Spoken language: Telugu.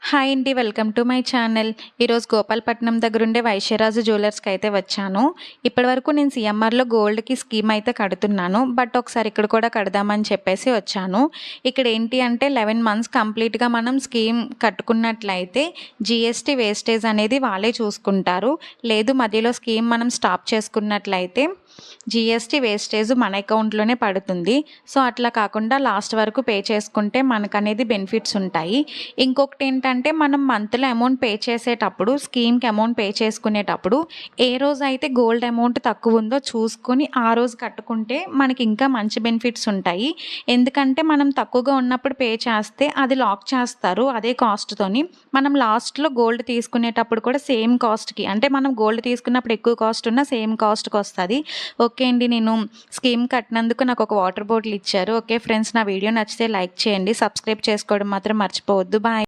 హాయ్ అండి, వెల్కమ్ టు మై ఛానల్. ఈరోజు గోపాలపట్నం దగ్గర ఉండే వైశ్యరాజు జ్యువెలర్స్కి అయితే వచ్చాను. ఇప్పటివరకు నేను సిఎంఆర్లో గోల్డ్కి స్కీమ్ అయితే కడుతున్నాను, బట్ ఒకసారి ఇక్కడ కూడా కడదామని చెప్పేసి వచ్చాను. ఇక్కడ ఏంటి అంటే 11 మంత్స్ కంప్లీట్గా మనం స్కీమ్ కట్టుకున్నట్లయితే జిఎస్టీ వేస్టేజ్ అనేది వాళ్ళే చూసుకుంటారు. లేదు మధ్యలో స్కీమ్ మనం స్టాప్ చేసుకున్నట్లయితే జిఎస్టీ వేస్టేజ్ మన అకౌంట్లోనే పడుతుంది. సో అట్లా కాకుండా లాస్ట్ వరకు పే చేసుకుంటే మనకనేది బెనిఫిట్స్ ఉంటాయి. ఇంకొకటి ఏంటంటే మనం మంత్లో అమౌంట్ పే చేసేటప్పుడు, స్కీమ్కి అమౌంట్ పే చేసుకునేటప్పుడు ఏ రోజు అయితే గోల్డ్ అమౌంట్ తక్కువ ఉందో చూసుకొని ఆ రోజు కట్టుకుంటే మనకి ఇంకా మంచి బెనిఫిట్స్ ఉంటాయి. ఎందుకంటే మనం తక్కువగా ఉన్నప్పుడు పే చేస్తే అది లాక్ చేస్తారు అదే కాస్ట్తోని. మనం లాస్ట్లో గోల్డ్ తీసుకునేటప్పుడు కూడా సేమ్ కాస్ట్కి, అంటే మనం గోల్డ్ తీసుకున్నప్పుడు ఎక్కువ కాస్ట్ ఉన్న సేమ్ కాస్ట్కి వస్తుంది. ఓకే అండి, నేను స్కీమ్ కట్టినందుకు నాకు ఒక వాటర్ బాటిల్ ఇచ్చారు. ఓకే ఫ్రెండ్స్, నా వీడియో నచ్చితే లైక్ చేయండి, సబ్స్క్రైబ్ చేసుకోవడం మాత్రం మర్చిపోవద్దు. బాయ్.